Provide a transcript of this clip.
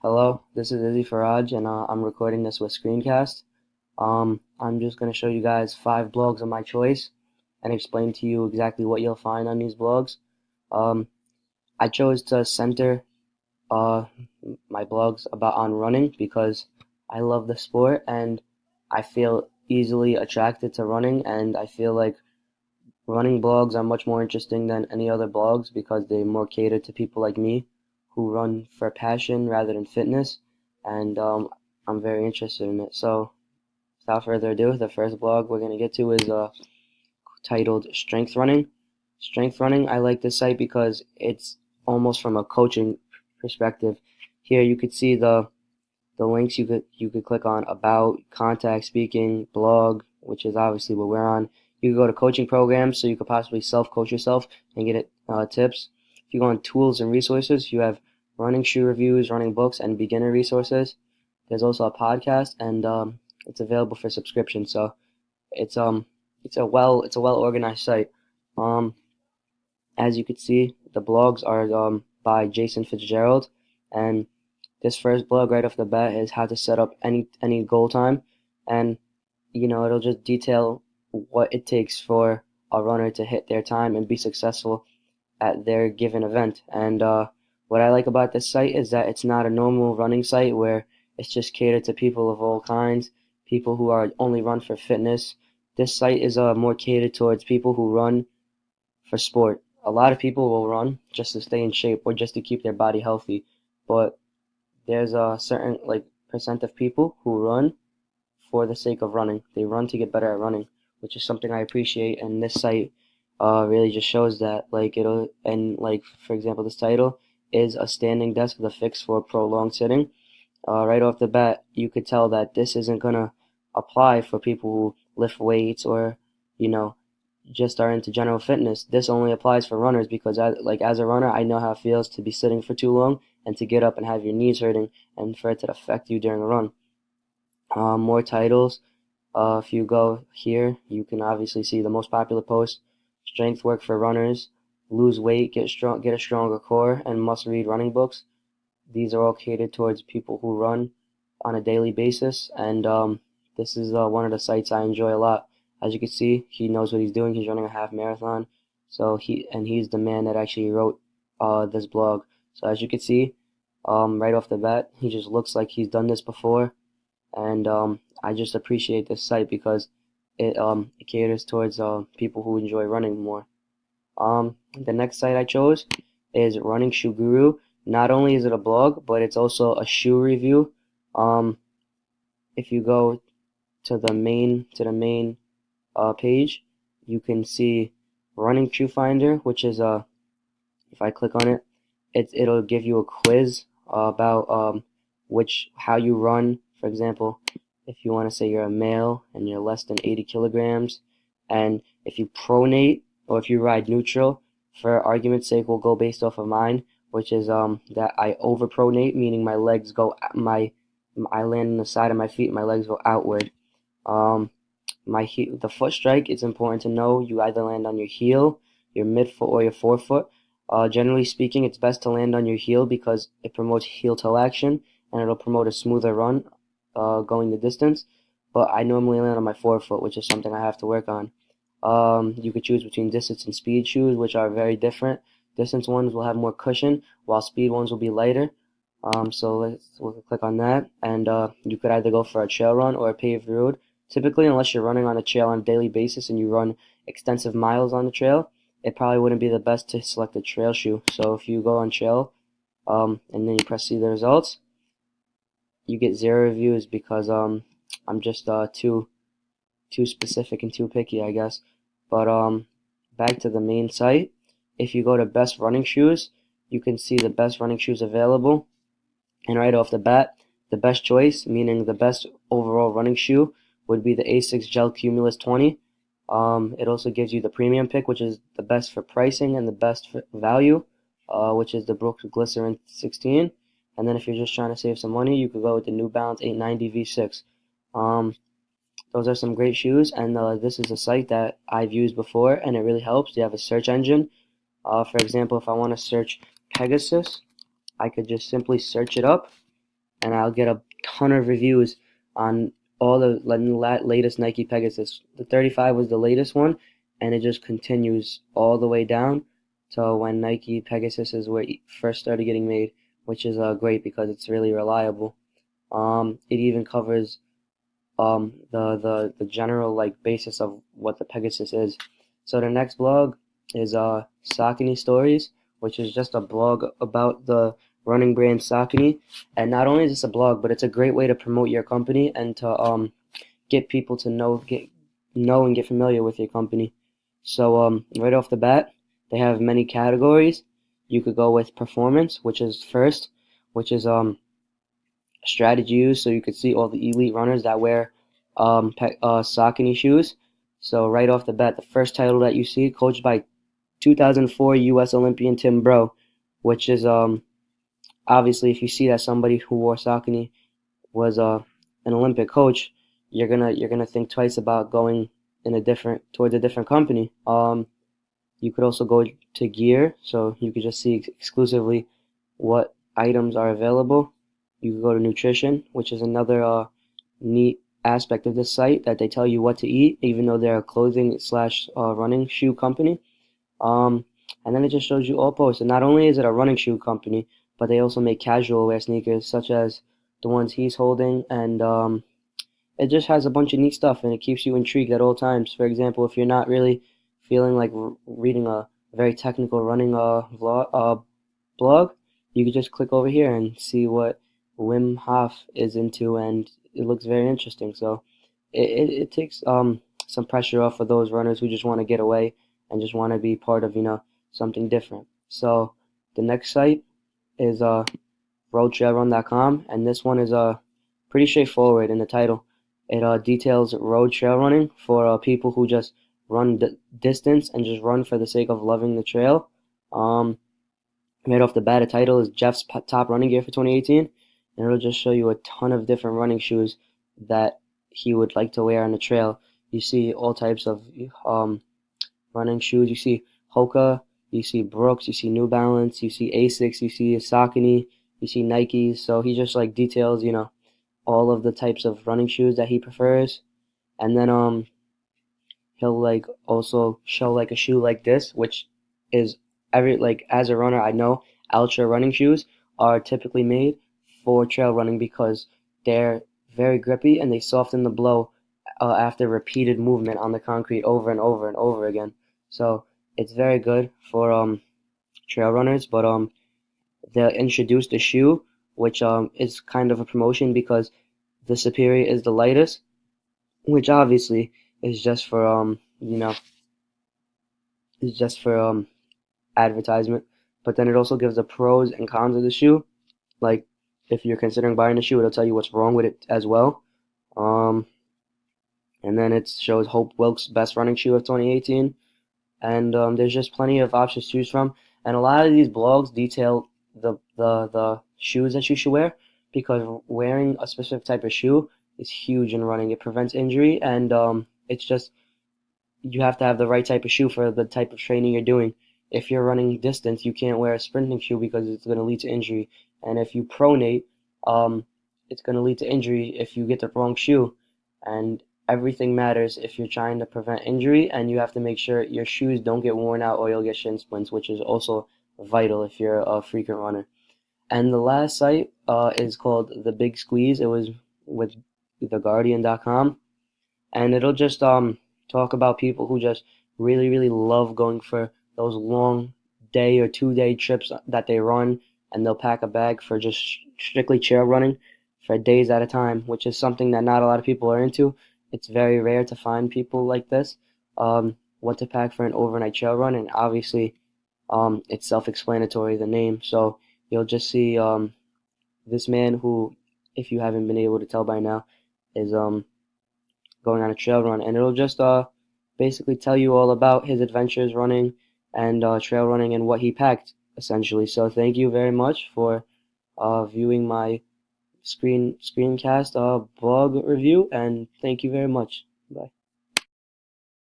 Hello, this is Izzy Faraj, and I'm recording this with Screencast. I'm just going to show you guys 5 blogs of my choice and explain to you exactly what you'll find on these blogs. Um, I chose to center uh, my blogs about on running because I love the sport and I feel easily attracted to running, and I feel like running blogs are much more interesting than any other blogs because they more cater to people like me who run for passion rather than fitness, and I'm very interested in it. So, without further ado, the first blog we're going to get to is titled Strength Running. Strength Running, I like this site because it's almost from a coaching perspective. Here you could see the links you could click on: about, contact, speaking, blog, which is obviously what we're on. You could go to coaching programs, so you could possibly self-coach yourself and get tips. If you go on tools and resources, you have running shoe reviews, running books, and beginner resources. There's also a podcast, and it's available for subscription. So it's um it's a well organized site. Um, as you can see, the blogs are by Jason Fitzgerald, and this first blog right off the bat is how to set up any goal time, and it'll just detail what it takes for a runner to hit their time and be successful at their given event. And what I like about this site is that it's not a normal running site where it's just catered to people of all kinds, people who are only run for fitness. This site is more catered towards people who run for sport. A lot of people will run just to stay in shape or just to keep their body healthy, but there's a certain percent of people who run for the sake of running. They run to get better at running, which is something I appreciate. And this site really just shows that. For example, this title is a standing desk with a fix for prolonged sitting. Right off the bat, you could tell that this isn't gonna apply for people who lift weights or, you know, just are into general fitness. This only applies for runners because as a runner, I know how it feels to be sitting for too long and to get up and have your knees hurting and for it to affect you during a run. More titles. If you go here, you can obviously see the most popular post: strength work for runners, lose weight, get a stronger core, and must read running books. These are all catered towards people who run on a daily basis, and this is one of the sites I enjoy a lot. As you can see, he knows what he's doing. He's running a half marathon, so he's the man that actually wrote this blog. So as you can see, right off the bat, he just looks like he's done this before, and I just appreciate this site because it caters towards people who enjoy running more. The next site I chose is Running Shoe Guru. Not only is it a blog, but it's also a shoe review. Um, if you go to the main page, you can see Running Shoe Finder, which is if I click on it, it'll give you a quiz about how you run. For example, if you want to say you're a male and you're less than 80 kilograms, and if you pronate or if you ride neutral, for argument's sake, we'll go based off of mine, which is that I overpronate, meaning my legs go I land on the side of my feet, and my legs go outward. Um, the foot strike, it's important to know you either land on your heel, your midfoot, or your forefoot. Generally speaking, it's best to land on your heel because it promotes heel toe action and it'll promote a smoother run going the distance. But I normally land on my forefoot, which is something I have to work on. You could choose between distance and speed shoes, which are very different. Distance ones will have more cushion, while speed ones will be lighter. So we'll click on that, and you could either go for a trail run or a paved road. Typically, unless you're running on a trail on a daily basis and you run extensive miles on the trail, it probably wouldn't be the best to select a trail shoe. So if you go on trail, and then you press see the results, you get 0 reviews because I'm just too specific and too picky, I guess. But back to the main site. If you go to best running shoes, you can see the best running shoes available. And right off the bat, the best choice, meaning the best overall running shoe, would be the Asics Gel Cumulus 20. It also gives you the premium pick, which is the best for pricing and the best for value, which is the Brooks Glycerin 16. And then if you're just trying to save some money, you could go with the New Balance 890 V6. Those are some great shoes, and this is a site that I've used before, and it really helps. You have a search engine. For example, if I want to search Pegasus, I could just simply search it up, and I'll get a ton of reviews on all the latest Nike Pegasus. The 35 was the latest one, and it just continues all the way down to when Nike Pegasus is where it first started getting made, which is great because it's really reliable. It even covers the general like basis of what the Pegasus is. So the next blog is Saucony Stories, which is just a blog about the running brand Saucony. And not only is this a blog, but it's a great way to promote your company and to get people to know and get familiar with your company. So right off the bat, they have many categories. You could go with performance, which is first, which is strategy use, so you could see all the elite runners that wear Saucony shoes. So right off the bat, the first title that you see, coached by 2004 U.S. Olympian Tim Bro, which is obviously if you see that somebody who wore Saucony was an Olympic coach, you're gonna think twice about going towards a different company. You could also go to gear, so you could just see exclusively what items are available. You could go to nutrition, which is another neat aspect of this site, that they tell you what to eat, even though they're a clothing slash running shoe company. And then it just shows you all posts. And not only is it a running shoe company, but they also make casual wear sneakers, such as the ones he's holding. And it just has a bunch of neat stuff, and it keeps you intrigued at all times. For example, if you're not really feeling like reading a very technical running blog, you could just click over here and see what Wim Hof is into, and it looks very interesting. So it takes some pressure off of those runners who just want to get away and just want to be part of something different. So the next site is roadtrailrun.com, and this one is pretty straightforward in the title. It details road trail running for people who just run distance and just run for the sake of loving the trail. Right off the bat, the title is Jeff's top running gear for 2018, and it'll just show you a ton of different running shoes that he would like to wear on the trail. You see all types of running shoes. You see Hoka, you see Brooks, you see New Balance, you see Asics, you see Saucony, you see Nikes. So he just like details, all of the types of running shoes that he prefers. And then he'll like also show like a shoe like this, which is as a runner, I know ultra running shoes are typically made for trail running because they're very grippy and they soften the blow after repeated movement on the concrete over and over and over again. So it's very good for trail runners. But they'll introduce the shoe, which is kind of a promotion because the Superior is the lightest, which obviously is just for advertisement. But then it also gives the pros and cons of the shoe. Like if you're considering buying the shoe, it'll tell you what's wrong with it as well. And then it shows Hope Wilkes' best running shoe of 2018. And there's just plenty of options to choose from. And a lot of these blogs detail the shoes that you should wear, because wearing a specific type of shoe is huge in running. It prevents injury, and it's just you have to have the right type of shoe for the type of training you're doing. If you're running distance, you can't wear a sprinting shoe because it's going to lead to injury. And if you pronate, it's going to lead to injury if you get the wrong shoe. And everything matters if you're trying to prevent injury, and you have to make sure your shoes don't get worn out or you'll get shin splints, which is also vital if you're a frequent runner. And the last site is called The Big Squeeze. It was with theguardian.com, and it'll just talk about people who just really, really love going for those long day or 2 day trips that they run, and they'll pack a bag for just strictly trail running for days at a time, which is something that not a lot of people are into. It's very rare to find people like this, what to pack for an overnight trail run, and obviously it's self-explanatory, the name. So you'll just see this man who, if you haven't been able to tell by now, is going on a trail run, and it'll just basically tell you all about his adventures running and trail running and what he packed, essentially. So thank you very much for viewing my Screencast blog review, and thank you very much. Bye.